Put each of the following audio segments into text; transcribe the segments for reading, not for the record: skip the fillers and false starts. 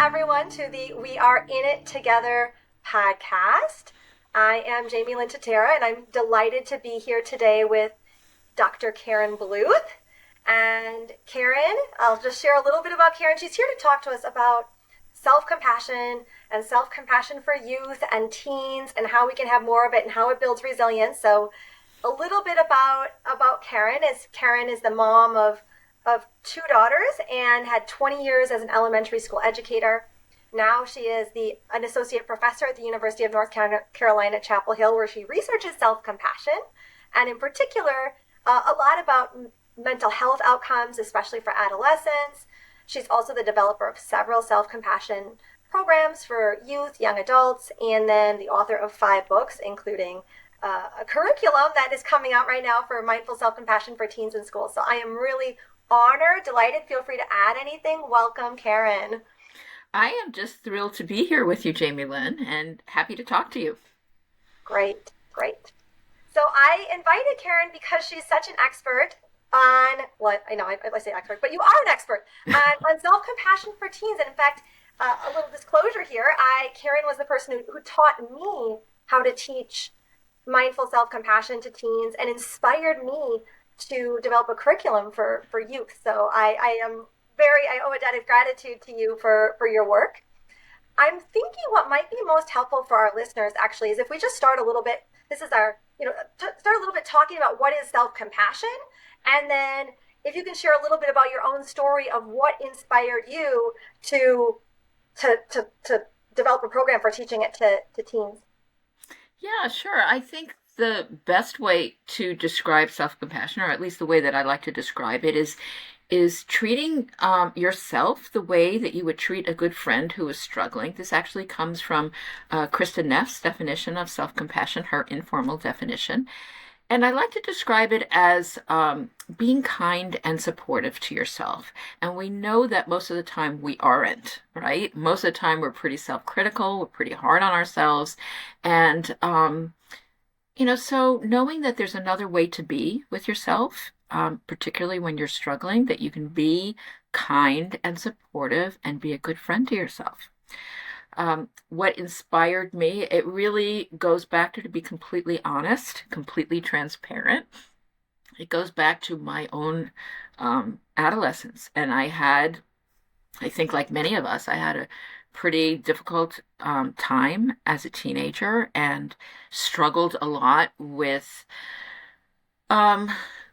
everyone to the We Are In It Together podcast. I am Jamie Lynn Tatera, and I'm delighted to be here today with Dr. Karen Bluth. And Karen, I'll just share a little bit about Karen. She's here to talk to us about self-compassion and self-compassion for youth and teens and how we can have more of it and how it builds resilience. So a little bit about Karen is Karen is the mom of two daughters and had 20 years as an elementary school educator. Now she is an associate professor at the University of North Carolina, Chapel Hill, where she researches self-compassion, and in particular, a lot about mental health outcomes, especially for adolescents. She's also the developer of several self-compassion programs for youth, young adults, and then the author of 5 books, including a curriculum that is coming out right now for mindful self-compassion for teens in schools. So I am really honored, delighted. Feel free to add anything. Welcome, Karen. I am just thrilled to be here with you, Jamie Lynn, and happy to talk to you. Great, great. So I invited Karen because she's such an expert on, well, I know I say expert, but you are an expert on self-compassion for teens. And in fact, a little disclosure here, Karen was the person who taught me how to teach mindful self-compassion to teens and inspired me to develop a curriculum for youth. So I owe a debt of gratitude to you for your work. I'm thinking what might be most helpful for our listeners actually is if we just start a little bit, start a little bit talking about what is self-compassion, and then if you can share a little bit about your own story of what inspired you to develop a program for teaching it to teens. Yeah, sure. I think the best way to describe self-compassion, or at least the way that I like to describe it, is treating yourself the way that you would treat a good friend who is struggling. This actually comes from Krista Neff's definition of self-compassion, her informal definition. And I like to describe it as being kind and supportive to yourself. And we know that most of the time we aren't, right? Most of the time we're pretty self-critical, we're pretty hard on ourselves. And, so knowing that there's another way to be with yourself, particularly when you're struggling, that you can be kind and supportive and be a good friend to yourself. What inspired me, it really goes back to be completely honest, completely transparent. It goes back to my own adolescence. And I think like many of us, I had a pretty difficult time as a teenager and struggled a lot with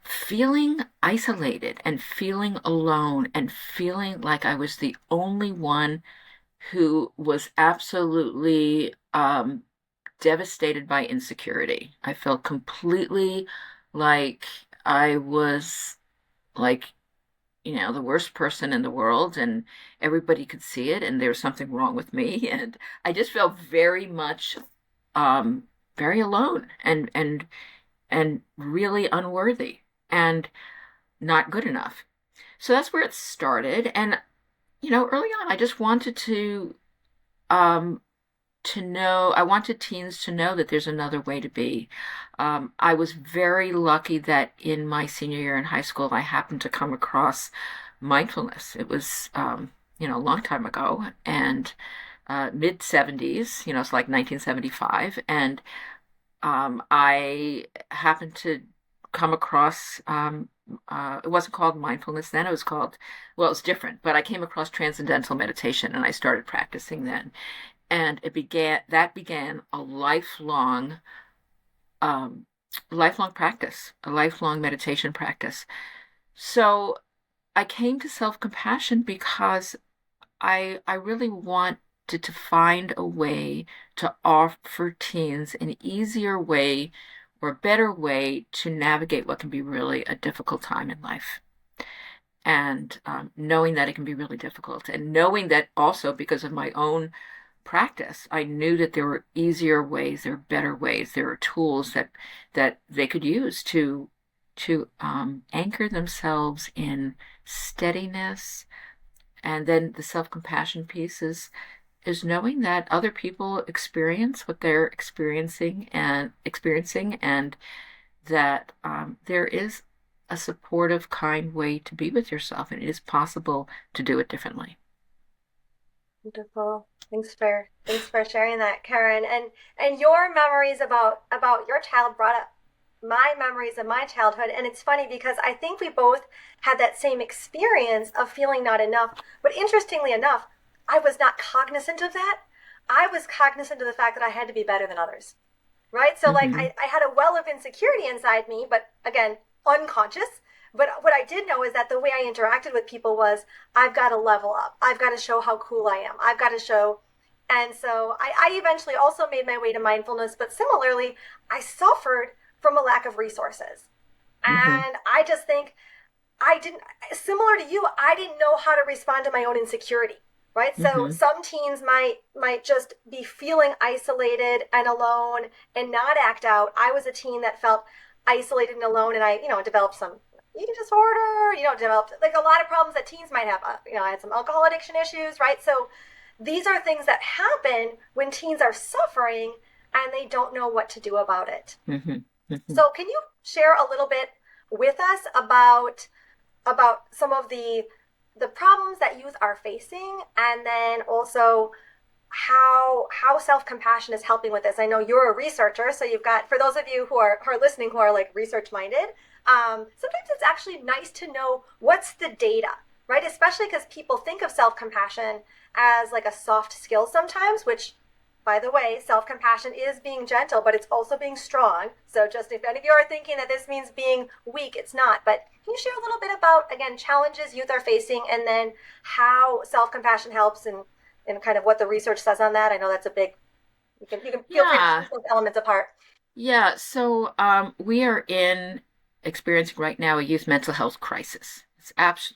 feeling isolated and feeling alone and feeling like I was the only one who was absolutely devastated by insecurity. I felt completely like I was like, the worst person in the world, and everybody could see it, and there was something wrong with me. And I just felt very much very alone and really unworthy and not good enough. So that's where it started. And early on, I just wanted I wanted teens to know that there's another way to be. I was very lucky that in my senior year in high school, I happened to come across mindfulness. It was, a long time ago, and mid 70s, it's like 1975. And I happened to come across it wasn't called mindfulness then. It was called, well, it was different, but I came across transcendental meditation and I started practicing then. And that began a lifelong practice, a lifelong meditation practice. So I came to self-compassion because I really wanted to find a way to offer teens an easier way or a better way to navigate what can be really a difficult time in life. And knowing that it can be really difficult, and knowing that also because of my own practice, I knew that there were easier ways, there were better ways, there were tools that they could use to anchor themselves in steadiness. And then the self-compassion piece is knowing that other people experience what they're experiencing and that there is a supportive, kind way to be with yourself, and it is possible to do it differently. Wonderful. Thanks for sharing that, Karen. And your memories about your child brought up my memories of my childhood. And it's funny because I think we both had that same experience of feeling not enough. But interestingly enough, I was not cognizant of that. I was cognizant of the fact that I had to be better than others. Right? So like Mm-hmm. I had a well of insecurity inside me, but again, unconscious. But what I did know is that the way I interacted with people was I've got to level up. I've got to show how cool I am. I've got to show. And so I eventually also made my way to mindfulness, but similarly, I suffered from a lack of resources. Mm-hmm. And I just think I didn't, similar to you, I didn't know how to respond to my own insecurity, right? So Mm-hmm. some teens might just be feeling isolated and alone and not act out. I was a teen that felt isolated and alone, and I developed some eating disorder, developed like a lot of problems that teens might have. I had some alcohol addiction issues, right? So these are things that happen when teens are suffering and they don't know what to do about it. Mm-hmm. Mm-hmm. So can you share a little bit with us about some of the problems that youth are facing, and then also how self-compassion is helping with this. I know you're a researcher, so you've got, for those of you who are listening who are like research minded, sometimes it's actually nice to know what's the data, right? Especially because people think of self-compassion as like a soft skill sometimes, which, by the way, self-compassion is being gentle, but it's also being strong. So just if any of you are thinking that this means being weak, it's not. But can you share a little bit about, again, challenges youth are facing, and then how self-compassion helps, and kind of what the research says on that? I know that's a big, you can feel free to Yeah. pick those elements apart. Yeah. So we are experiencing right now a youth mental health crisis. It's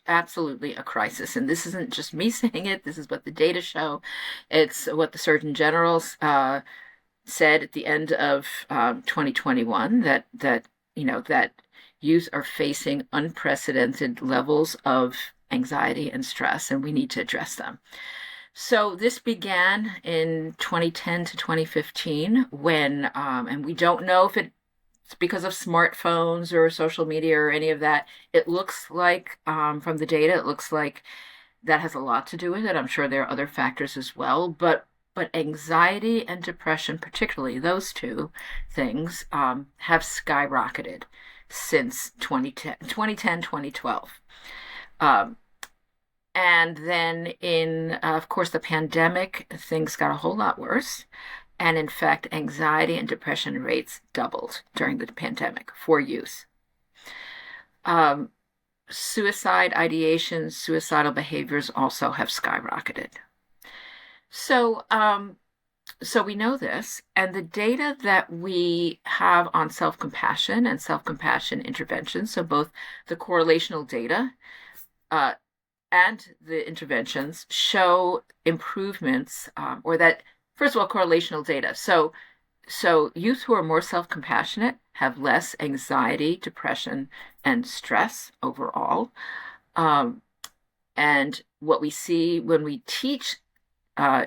absolutely a crisis. And this isn't just me saying it. This is what the data show. It's what the Surgeon General said at the end of 2021, that youth are facing unprecedented levels of anxiety and stress, and we need to address them. So this began in 2010 to 2015 when, and we don't know if it's because of smartphones or social media or any of that. It looks like, from the data, it looks like that has a lot to do with it. I'm sure there are other factors as well, but anxiety and depression, particularly those two things, have skyrocketed since 2010, 2012. Um, and then of course, the pandemic, things got a whole lot worse. And in fact, anxiety and depression rates doubled during the pandemic for youth. Um, Suicide ideations, suicidal behaviors also have skyrocketed. So, so we know this, and the data that we have on self-compassion and self-compassion interventions, so both the correlational data uh, and the interventions show improvements, or that, first of all, correlational data. So youth who are more self-compassionate have less anxiety, depression, and stress overall. Um, and what we see when we teach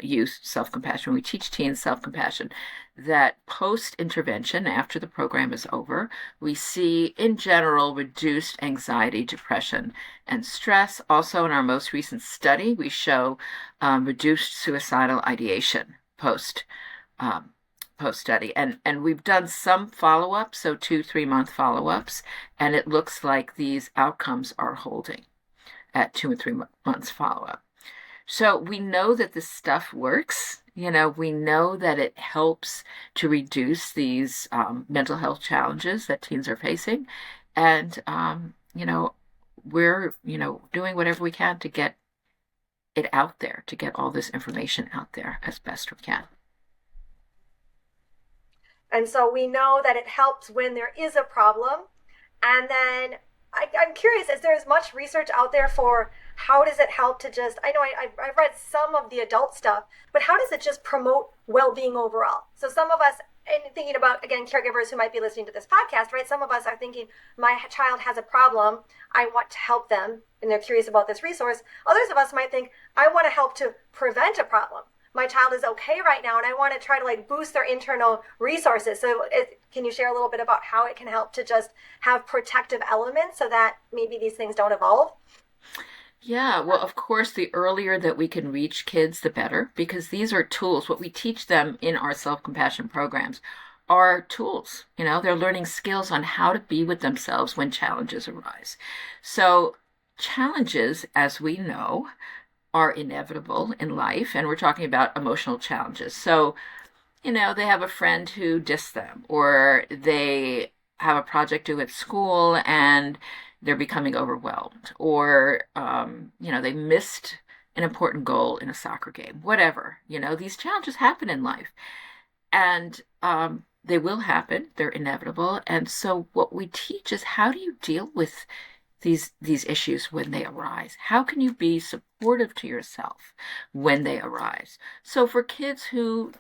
youth self-compassion, when we teach teens self-compassion, that post-intervention, after the program is over, we see, in general, reduced anxiety, depression, and stress. Also, in our most recent study, we show reduced suicidal ideation um, post study, and we've done some follow-up, so 2 3 month follow-ups, and it looks like these outcomes are holding at 2 and 3 months follow-up. So we know that this stuff works. We know that it helps to reduce these mental health challenges that teens are facing. And, we're, doing whatever we can to get it out there, to get all this information out there as best we can. And so we know that it helps when there is a problem. And then I'm curious, is there as much research out there for how does it help to just, I know I've read some of the adult stuff, but how does it just promote well-being overall? So some of us, and thinking about, again, caregivers who might be listening to this podcast, right? Some of us are thinking, my child has a problem. I want to help them, and they're curious about this resource. Others of us might think, I want to help to prevent a problem. My child is okay right now, and I want to try to like boost their internal resources. So can you share a little bit about how it can help to just have protective elements so that maybe these things don't evolve? Yeah, well, of course, the earlier that we can reach kids, the better, because these are tools. What we teach them in our self-compassion programs are tools. They're learning skills on how to be with themselves when challenges arise. So, challenges, as we know, are inevitable in life, and we're talking about emotional challenges. So, they have a friend who dissed them, or they have a project due at school and they're becoming overwhelmed, or, they missed an important goal in a soccer game, whatever. These challenges happen in life, and they will happen, they're inevitable. And so, what we teach is how do you deal with these issues when they arise? How can you be supportive to yourself when they arise? So for kids who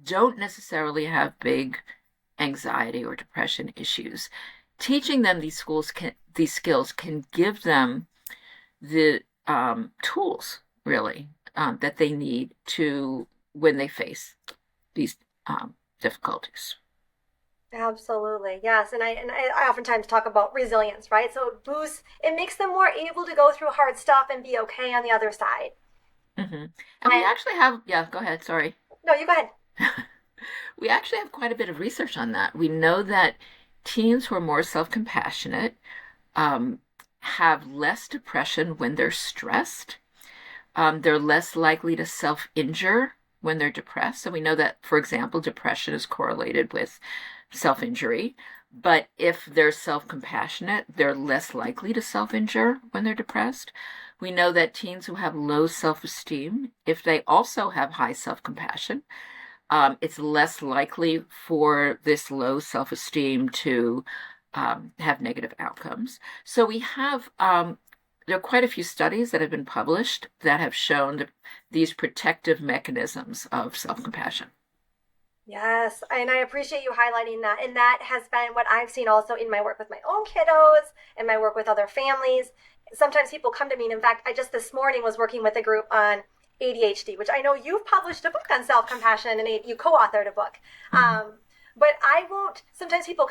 don't necessarily have big anxiety or depression issues, teaching them these skills can give them the tools really that they need to when they face these difficulties. Absolutely, yes. And I oftentimes talk about resilience, right? So it makes them more able to go through hard stuff and be okay on the other side. And we And actually have, yeah, go ahead, sorry. no, you go ahead. We actually have quite a bit of research on that. We know that teens who are more self-compassionate um, have less depression when they're stressed. They're less likely to self-injure when they're depressed. So we know that, for example, depression is correlated with self-injury. But if they're self-compassionate, they're less likely to self-injure when they're depressed. We know that teens who have low self-esteem, if they also have high self-compassion, it's less likely for this low self-esteem to have negative outcomes. So there are quite a few studies that have been published that have shown these protective mechanisms of self-compassion. Yes, and I appreciate you highlighting that. And that has been what I've seen also in my work with my own kiddos and my work with other families. Sometimes people come to me, and in fact, I just this morning was working with a group on ADHD, which I know you've published a book on self-compassion and you co-authored a book. Mhm. But I won't. Sometimes people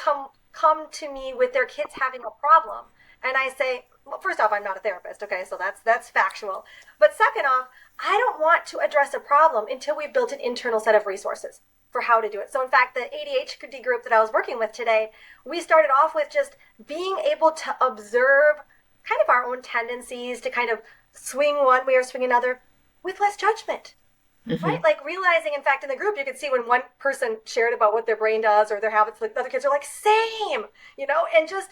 come to me with their kids having a problem, and I say, well, first off, I'm not a therapist, okay, so that's factual. But second off, I don't want to address a problem until we've built an internal set of resources for how to do it. So in fact, the ADHD group that I was working with today, we started off with just being able to observe kind of our own tendencies to kind of swing one way or swing another with less judgment, right? Hmm. Like realizing, in fact, in the group, you could see when one person shared about what their brain does or their habits, the other kids are like, same, and just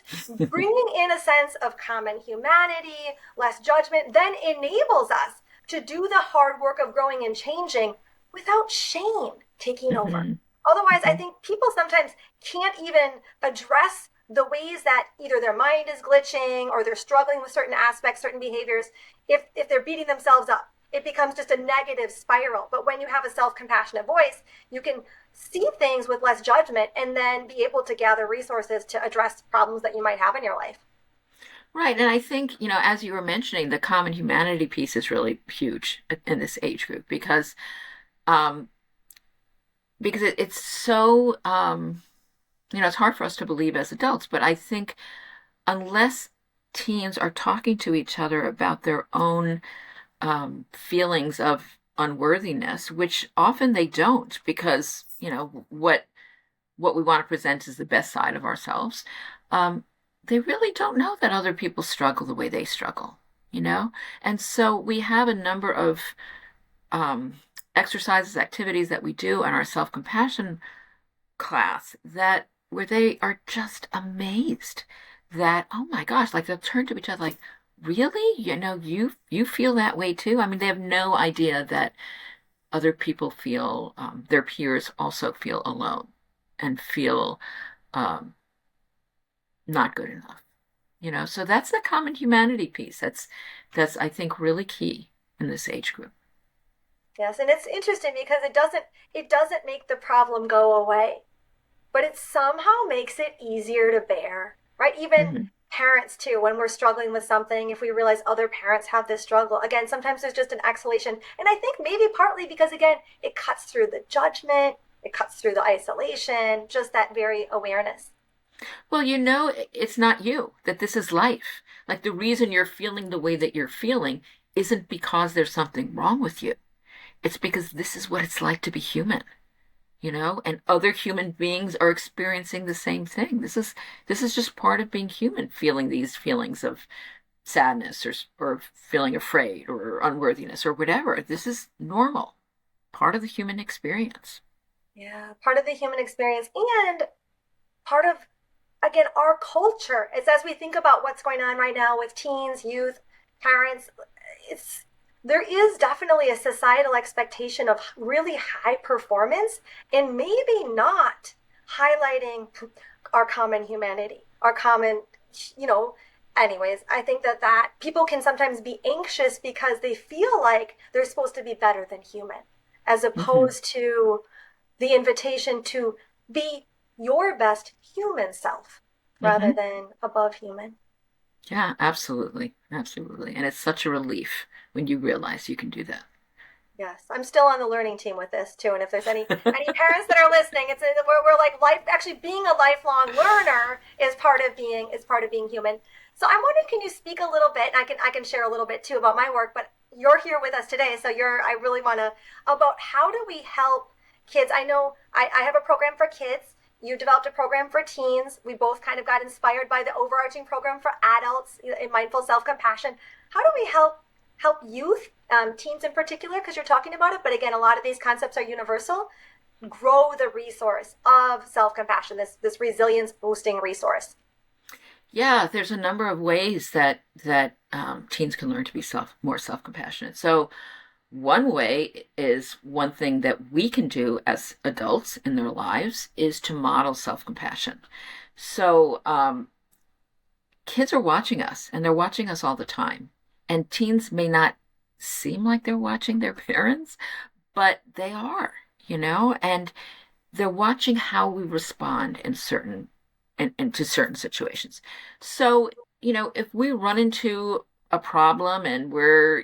bringing in a sense of common humanity, less judgment, then enables us to do the hard work of growing and changing without shame taking over. Hmm. Otherwise, I Hmm. think people sometimes can't even address the ways that either their mind is glitching or they're struggling with certain aspects, certain behaviors, if they're beating themselves up. It becomes just a negative spiral. But when you have a self-compassionate voice, you can see things with less judgment and then be able to gather resources to address problems that you might have in your life. Right. And I think, as you were mentioning, the common humanity piece is really huge in this age group um, because it's so, it's hard for us to believe as adults, but I think unless teens are talking to each other about their own feelings of unworthiness, which often they don't, because what we want to present is the best side of ourselves. Um, they really don't know that other people struggle the way they struggle, you know? And so we have a number of um, exercises, activities that we do in our self-compassion class that where they are just amazed that, oh my gosh, like they'll turn to each other like, really? You feel that way too? I mean, they have no idea that other people feel, their peers also feel alone and feel um, not good enough. So that's the common humanity piece. That's I think really key in this age group. Yes, and it's interesting because it doesn't make the problem go away, but it somehow makes it easier to bear, right? Even Hmm. parents too, when we're struggling with something, if we realize other parents have this struggle, again, sometimes there's just an exhalation. And I think maybe partly because, again, it cuts through the judgment, it cuts through the isolation, just that very awareness. Well, it's not you, that this is life. Like the reason you're feeling the way that you're feeling isn't because there's something wrong with you. It's because this is what it's like to be human, and other human beings are experiencing the same thing. This is just part of being human, feeling these feelings of sadness or feeling afraid or unworthiness or whatever. This is normal, part of the human experience. Yeah, part of the human experience and part of, again, our culture. It's as we think about what's going on right now with teens, youth, parents, it's there is definitely a societal expectation of really high performance and maybe not highlighting our common humanity, our common, you know, anyways, I think that people can sometimes be anxious because they feel like they're supposed to be better than human, as Hmm. opposed to the invitation to be your best human self rather Hmm. than above human. Yeah, absolutely. Absolutely. And it's such a relief when you realize you can do that. Yes, I'm still on the learning team with this too. And if there's any parents that are listening, we're like life. Actually, being a lifelong learner is part of being human. So I'm wondering, can you speak a little bit? And I can share a little bit too about my work. But you're here with us today, so I really want to about how do we help kids? I know I have a program for kids. You developed a program for teens. We both kind of got inspired by the overarching program for adults in mindful self compassion. How do we help youth, teens in particular, because you're talking about it, but again, a lot of these concepts are universal, grow the resource of self-compassion, this resilience boosting resource? Yeah, there's a number of ways that teens can learn to be more self-compassionate. So one way is one thing that we can do as adults in their lives is to model self-compassion. So kids are watching us, and they're watching us all the time. And teens may not seem like they're watching their parents, but they are, and they're watching how we respond into certain situations. So, if we run into a problem and the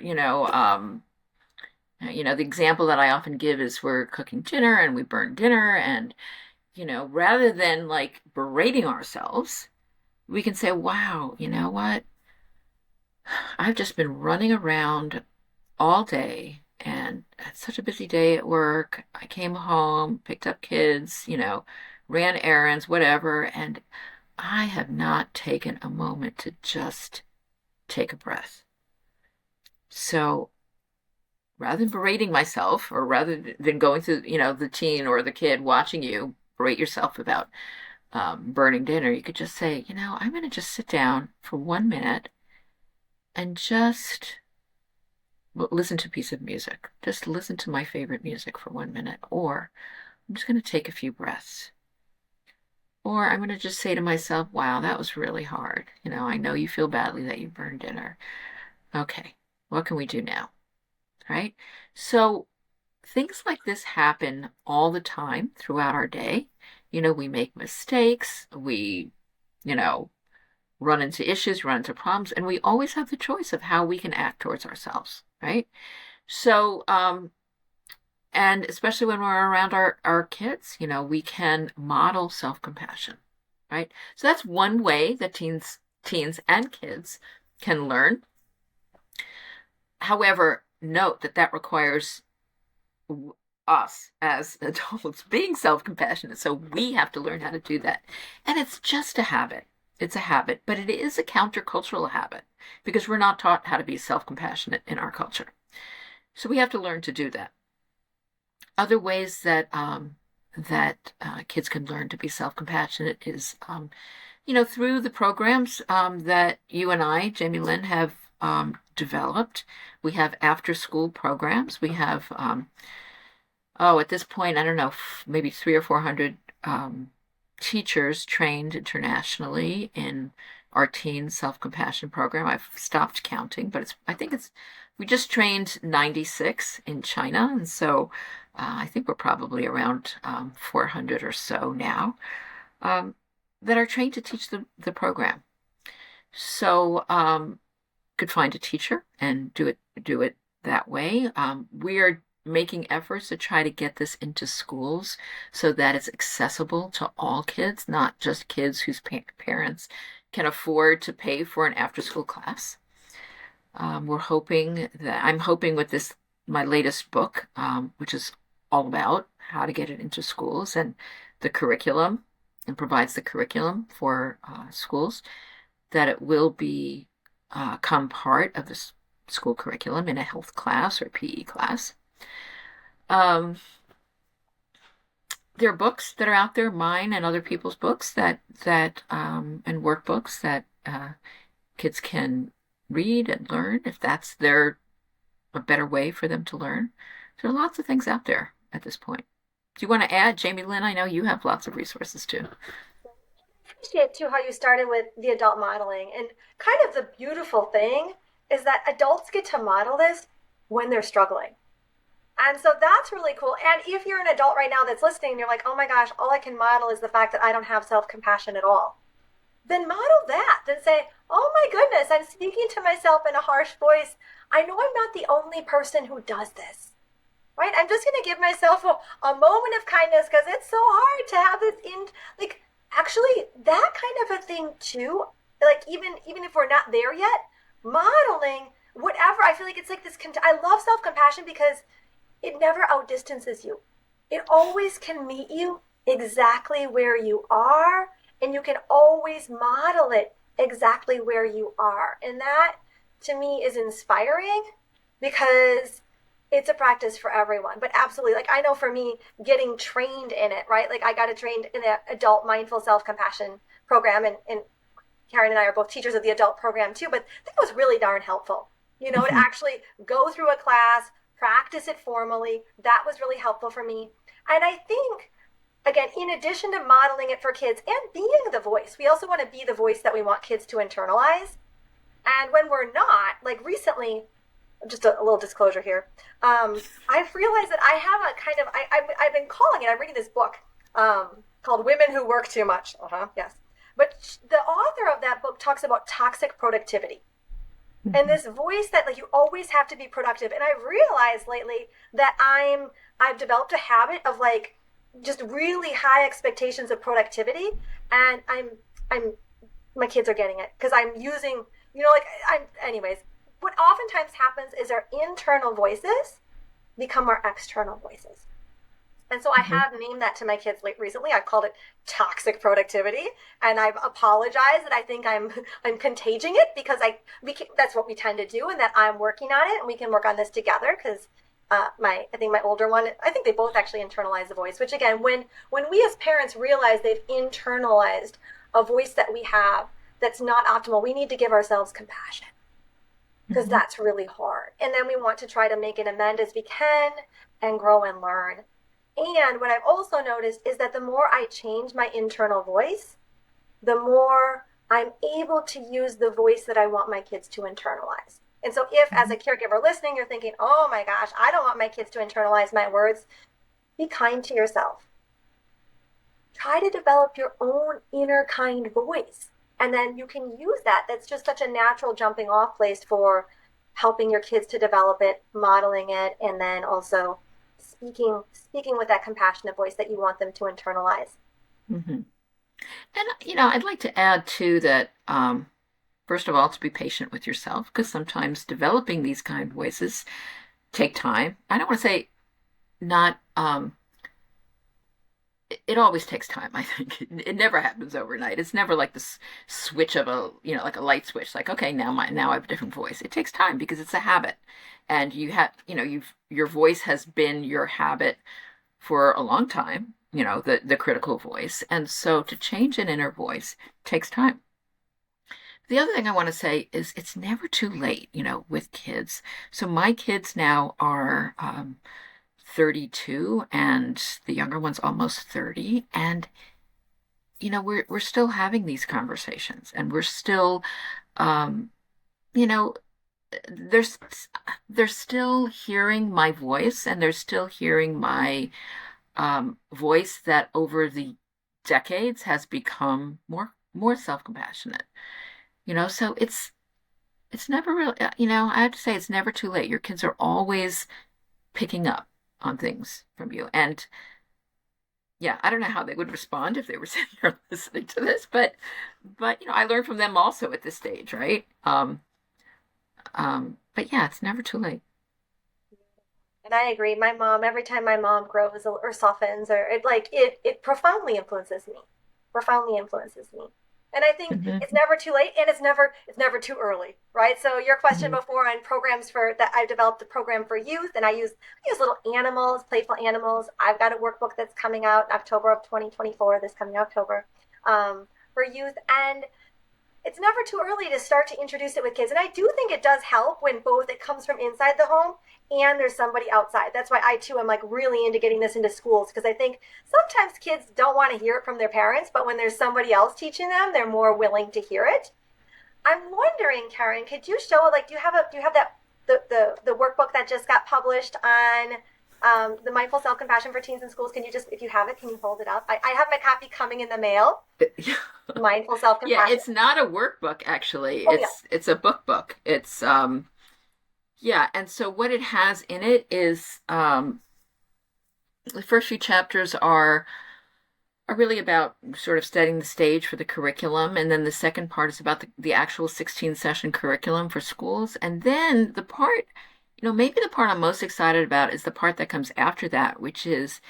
example that I often give is we're cooking dinner and we burn dinner and, rather than like berating ourselves, we can say, wow, you know what? I've just been running around all day and had such a busy day at work. I came home, picked up kids, ran errands, whatever, and I have not taken a moment to just take a breath. So rather than berating myself, or rather than going through, the teen or the kid watching you berate yourself about burning dinner, you could just say, I'm going to just sit down for 1 minute and just listen to a piece of music. Just listen to my favorite music for 1 minute. Or I'm just going to take a few breaths. Or I'm going to just say to myself, wow, that was really hard. I know you feel badly that you burned dinner. Okay, what can we do now? Right? So things like this happen all the time throughout our day. We make mistakes. We, you know, run into issues, run into problems, and we always have the choice of how we can act towards ourselves, right? So, and especially when we're around our kids, we can model self-compassion, right? So that's one way that teens and kids can learn. However, note that requires us as adults being self-compassionate. So we have to learn how to do that. And it's just a habit. It's a habit, but it is a countercultural habit because we're not taught how to be self-compassionate in our culture. So we have to learn to do that. Other ways that kids can learn to be self-compassionate is, through the programs that you and I, Jamie Lynn, have developed. We have after-school programs. We have, at this point, I don't know, maybe 300 or 400 teachers trained internationally in our teen self-compassion program. I've stopped counting, but we just trained 96 in China, and so I think we're probably around 400 or so now that are trained to teach the program. So could find a teacher and do it that way. We are making efforts to try to get this into schools so that it's accessible to all kids, not just kids whose parents can afford to pay for an after-school class. I'm hoping with this, my latest book, which is all about how to get it into schools and the curriculum and provides the curriculum for schools, that it will become part of the school curriculum in a health class or PE class. Um, there are books that are out there, mine and other people's books and workbooks that kids can read and learn if that's a better way for them to learn. There are lots of things out there at this point. Do you want to add, Jamie Lynn? I know you have lots of resources too. Appreciate too how you started with the adult modeling. And kind of the beautiful thing is that adults get to model this when they're struggling. And so that's really cool. And if you're an adult right now that's listening and you're like, oh my gosh, all I can model is the fact that I don't have self-compassion at all, then model that. Then say, oh my goodness, I'm speaking to myself in a harsh voice. I know I'm not the only person who does this, right? I'm just going to give myself a moment of kindness because it's so hard to have this like, actually, that kind of a thing too, like even if we're not there yet, modeling whatever, I feel like it's like this, I love self-compassion because it never outdistances you. It always can meet you exactly where you are, and you can always model it exactly where you are. And that, to me, is inspiring because it's a practice for everyone. But absolutely, like I know for me, getting trained in it, right? Like I got trained in the adult mindful self-compassion program, and Karen and I are both teachers of the adult program too, but that was really darn helpful. To actually go through a class, practice it formally, that was really helpful for me. And I think, again, in addition to modeling it for kids and being the voice, we also want to be the voice that we want kids to internalize. And when we're not, like recently, just a little disclosure here, I've realized that I have a kind of, I've been calling it, I'm reading this book called Women Who Work Too Much. Yes. But the author of that book talks about toxic productivity. And this voice that like you always have to be productive. And I've realized lately that I've developed a habit of like just really high expectations of productivity, and I'm my kids are getting it because I'm using, anyways, what oftentimes happens is our internal voices become our external voices. And so I have named that to my kids recently. I've called it toxic productivity, and I've apologized that I think I'm contaging it because that's what we tend to do, and that I'm working on it, and we can work on this together because I think my older one, I think they both actually internalize the voice, which again, when we as parents realize they've internalized a voice that we have that's not optimal, we need to give ourselves compassion because that's really hard. And then we want to try to make an amend as we can and grow and learn. And what I've also noticed is that the more I change my internal voice, the more I'm able to use the voice that I want my kids to internalize. And so if as a caregiver listening, you're thinking, oh my gosh, I don't want my kids to internalize my words, be kind to yourself. Try to develop your own inner kind voice. And then you can use that. That's just such a natural jumping off place for helping your kids to develop it, modeling it, and then also speaking with that compassionate voice that you want them to internalize. And I'd like to add too that first of all, to be patient with yourself, because sometimes developing these kind of voices take time. I don't want to say not. It always takes time. I think it never happens overnight. It's never like this switch of like a light switch. Like, okay, now I have a different voice. It takes time because it's a habit, and your voice has been your habit for a long time. The critical voice, and so to change an inner voice takes time. The other thing I want to say is it's never too late, with kids. So my kids now are 32 and the younger one's almost 30. And, we're still having these conversations, and we're still, you know, they're still hearing my voice, and they're still hearing my voice that over the decades has become more self-compassionate. So it's never really, I have to say it's never too late. Your kids are always picking up on things from you. And yeah, I don't know how they would respond if they were sitting here listening to this, but I learn from them also at this stage, right? But yeah, it's never too late. And I agree. My mom, every time my mom grows or softens, or it profoundly influences me. Profoundly influences me. And I think Hmm. it's never too late, and it's never too early, right? So your question Hmm. before on programs for that, I've developed a program for youth, and I use little animals, playful animals. I've got a workbook that's coming out in October of 2024. This coming October, for youth, and it's never too early to start to introduce it with kids. And I do think it does help when both it comes from inside the home and there's somebody outside. That's why I too am like really into getting this into schools, because I think sometimes kids don't want to hear it from their parents, but when there's somebody else teaching them, they're more willing to hear it. I'm wondering, Karen, could you show, like, do you have that the workbook that just got published on the mindful self compassion for teens in schools? Can you just, if you have it, can you hold it up? I have my copy coming in the mail. Mindful self Yeah, compassion. it's not a workbook actually. Oh yeah. It's a book. It's yeah, and so what it has in it is the first few chapters are really about sort of setting the stage for the curriculum, and then the second part is about the actual 16 session curriculum for schools. And then the part, maybe the part I'm most excited about is the part that comes after that, which is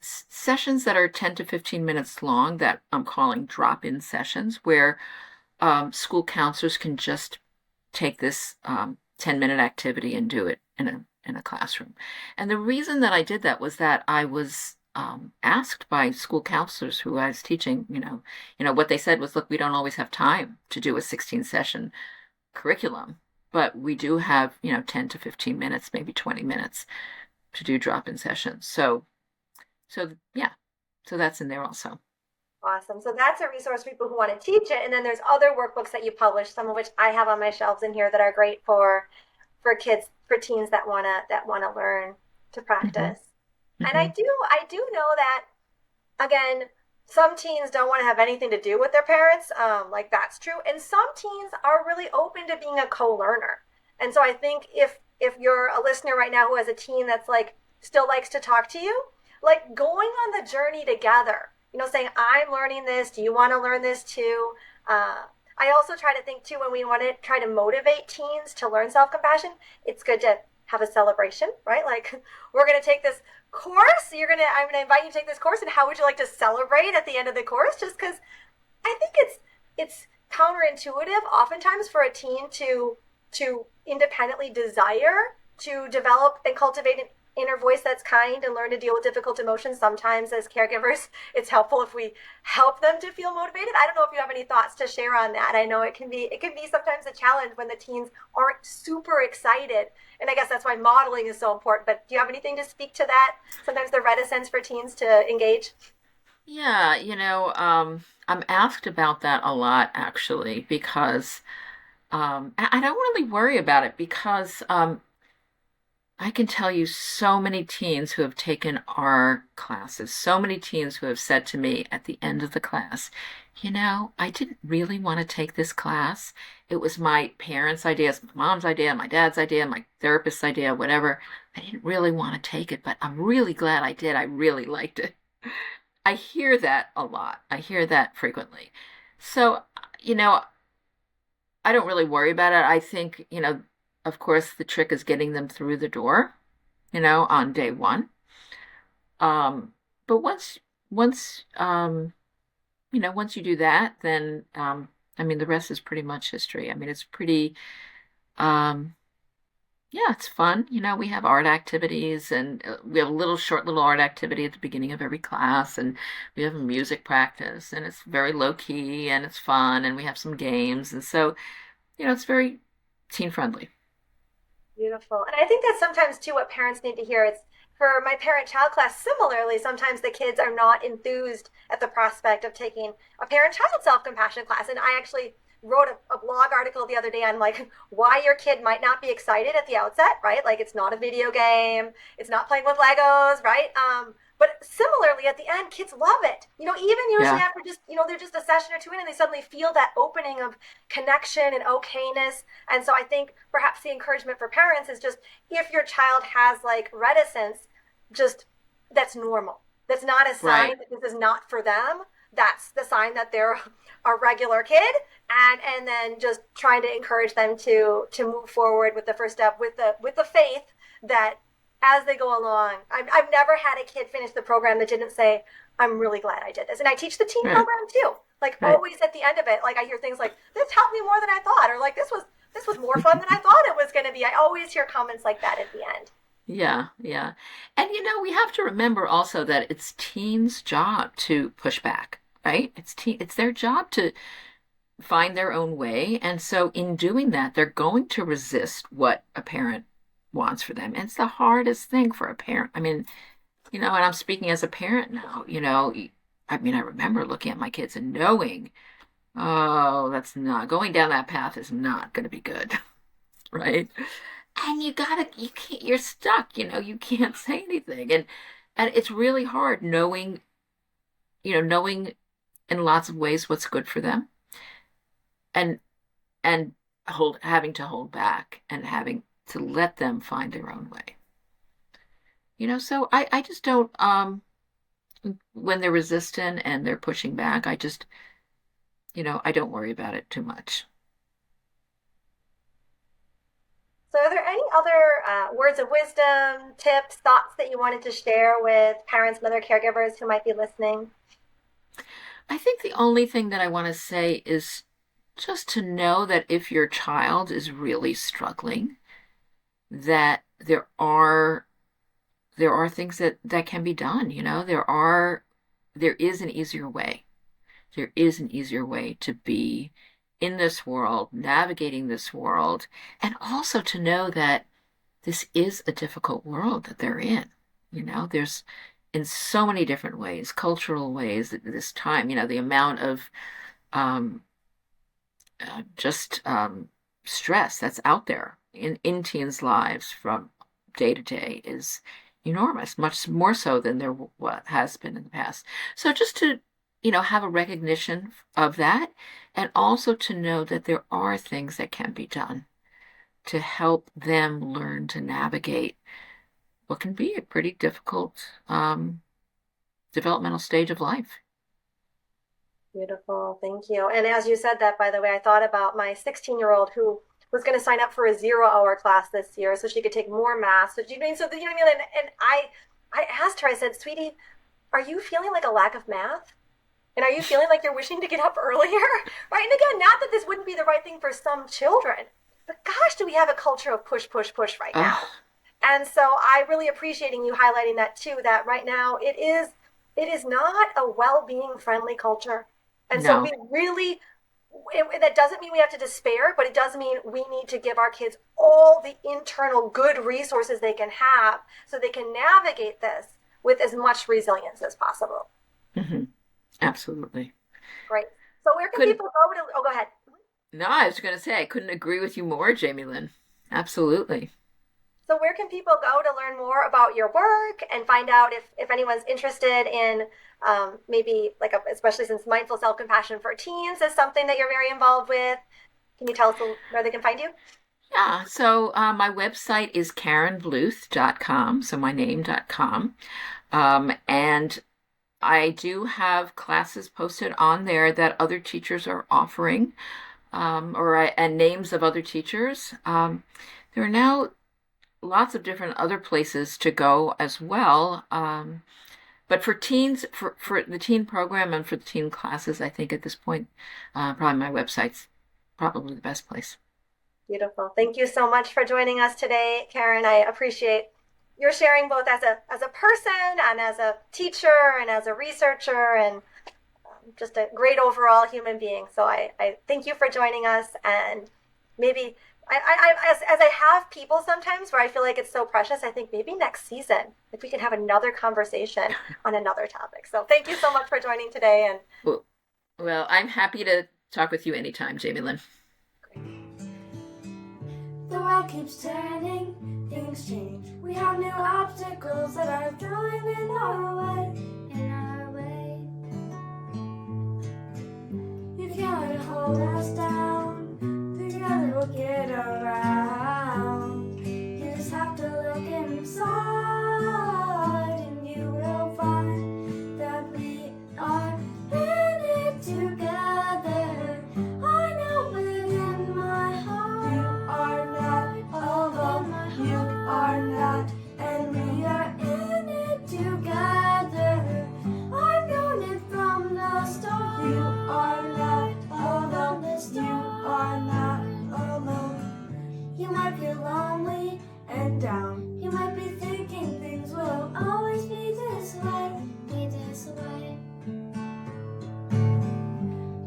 sessions that are 10 to 15 minutes long that I'm calling drop-in sessions, where school counselors can just take this 10-minute activity and do it in a classroom. And the reason that I did that was that I was asked by school counselors who I was teaching, what they said was, look, we don't always have time to do a 16 session curriculum, but we do have, 10 to 15 minutes, maybe 20 minutes to do drop-in sessions. So yeah, so that's in there also. Awesome. So that's a resource for people who want to teach it. And then there's other workbooks that you publish, some of which I have on my shelves in here that are great for kids, for teens that wanna learn to Hmm. practice. And I Hmm. do I do know that, again, some teens don't want to have anything to do with their parents. Like, that's true. And some teens are really open to being a co-learner. And so I think if you're a listener right now who has a teen that's like still likes to talk to you, like going on the journey together, saying, I'm learning this. Do you want to learn this too? I also try to think too, when we want to try to motivate teens to learn self-compassion, it's good to have a celebration, right? Like, we're going to take this course. I'm gonna invite you to take this course, and how would you like to celebrate at the end of the course? Just because I think it's counterintuitive oftentimes for a teen to independently desire to develop and cultivate an inner voice that's kind and learn to deal with difficult emotions. Sometimes as caregivers, it's helpful if we help them to feel motivated. I don't know if you have any thoughts to share on that. I know it can be sometimes a challenge when the teens aren't super excited, and I guess that's why modeling is so important. But do you have anything to speak to that? Sometimes the reticence for teens to engage. Yeah, I'm asked about that a lot actually because I don't really worry about it because I can tell you so many teens who have taken our classes, so many teens who have said to me at the end of the class, I didn't really want to take this class. It was my parents' ideas, my mom's idea, my dad's idea, my therapist's idea, whatever. I didn't really want to take it, but I'm really glad I did. I really liked it. I hear that a lot. I hear that frequently. So, you know, I don't really worry about it. I think, of course, the trick is getting them through the door, on day one. But once you do that, then, I mean, the rest is pretty much history. I mean, it's pretty, um, yeah, it's fun. We have art activities and we have a short little art activity at the beginning of every class, and we have a music practice, and it's very low key and it's fun, and we have some games. And so, it's very teen friendly. Beautiful. And I think that's sometimes too what parents need to hear. It's for my parent child class, similarly, sometimes the kids are not enthused at the prospect of taking a parent child self compassion class. And I actually wrote a blog article the other day on like why your kid might not be excited at the outset, right? Like, it's not a video game, it's not playing with Legos, right? But similarly, at the end, kids love it. Even usually Yeah. after just, they're just a session or two in and they suddenly feel that opening of connection and okayness. And so I think perhaps the encouragement for parents is just if your child has like reticence, just that's normal. That's not a sign Right. that this is not for them. That's the sign that they're a regular kid, and then just trying to encourage them to move forward with the first step with the faith that as they go along. I've never had a kid finish the program that didn't say, I'm really glad I did this. And I teach the teen Right. program too. Like Right. always at the end of it, like I hear things like, this helped me more than I thought, or like this was more fun than I thought it was going to be. I always hear comments like that at the end. Yeah, yeah. And we have to remember also that it's teens' job to push back, right? It's their job to find their own way. And so in doing that, they're going to resist what a parent wants for them. And it's the hardest thing for a parent. I mean, and I'm speaking as a parent now, I mean, I remember looking at my kids and knowing, oh, that's not going down that path is not going to be good, right? And you can't, you're stuck, you can't say anything. And it's really hard knowing in lots of ways what's good for them and and having to hold back and having to let them find their own way. So I just don't when they're resistant and they're pushing back, I don't worry about it too much. So, are there any other words of wisdom, tips, thoughts that you wanted to share with parents and other caregivers who might be listening? I think the only thing that I want to say is just to know that if your child is really struggling, that there are things that can be done, there is an easier way. There is an easier way to be in this world, navigating this world, and also to know that this is a difficult world that they're in. There's in so many different ways, cultural ways, at this time, the amount of um, just stress that's out there in teens' lives from day to day is enormous, much more so than there what has been in the past. So just to, have a recognition of that, and also to know that there are things that can be done to help them learn to navigate what can be a pretty difficult developmental stage of life. Beautiful. Thank you. And as you said that, by the way, I thought about my 16-year-old who was going to sign up for a 0-hour class this year so she could take more math. So, you know what I mean? And I asked her, I said, sweetie, are you feeling like a lack of math? And are you feeling like you're wishing to get up earlier? Right? And again, not that this wouldn't be the right thing for some children, but gosh, do we have a culture of push, push, push right now? Oh, And so I really appreciating you highlighting that too, that right now it is not a well-being friendly culture. And so we no. really, that doesn't mean we have to despair, but it does mean we need to give our kids all the internal good resources they can have so they can navigate this with as much resilience as possible. Hmm. Absolutely. Great. So where can Couldn't, people go to, oh, go ahead. no, I was going to say, I couldn't agree with you more, Jamie Lynn. Absolutely. So where can people go to learn more about your work and find out if anyone's interested in maybe like especially since mindful self-compassion for teens is something that you're very involved with? Can you tell us where they can find you? Yeah, so my website is karenbluth.com, so my name.com. And I do have classes posted on there that other teachers are offering, and names of other teachers. There are now lots of different other places to go as well. But for teens, for the teen program and for the teen classes, I think at this point, probably my website's probably the best place. Beautiful. Thank you so much for joining us today, Karen. I appreciate your sharing both as a person and as a teacher and as a researcher and just a great overall human being. So I thank you for joining us and maybe as I have people sometimes where I feel like it's so precious, I think maybe next season if we can have another conversation on another topic. So thank you so much for joining today and Well, well, I'm happy to talk with you anytime, Jamie Lynn. The world keeps turning, things change. We have new obstacles that are thrown in our way. You can't let it hold us down. Together we'll get around. You just have to look inside, and you will find that we are in it together. I know it in my heart. You are not alone. You are not, and we are in it together. I've known it from the start. You are not alone. You are not alone. You might feel lonely and down. You might be thinking things will always be this way.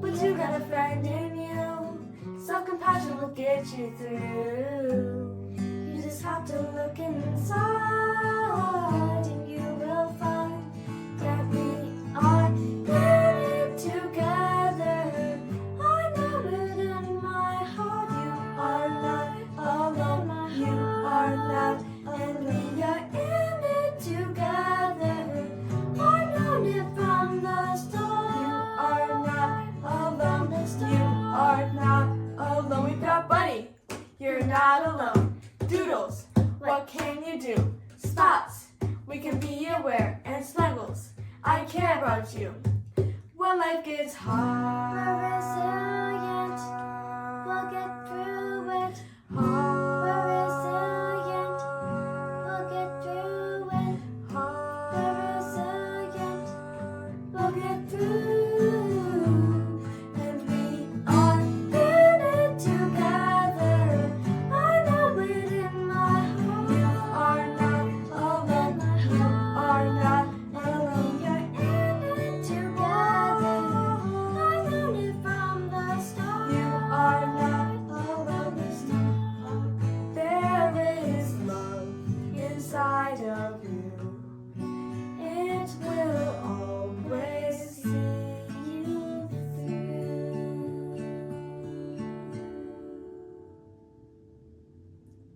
But you got a friend in you. Self-compassion will get you through. You just have to look inside, and you will find that we are in it together. I know it in my heart. You are not alone. You are not, and we are in it together. I've known it from the start. You are not alone. You are not alone. We've got Bunny. You're not alone. Doodles, what can you do? Spots, we can be aware. And Snuggles, I care about you. When life gets hard,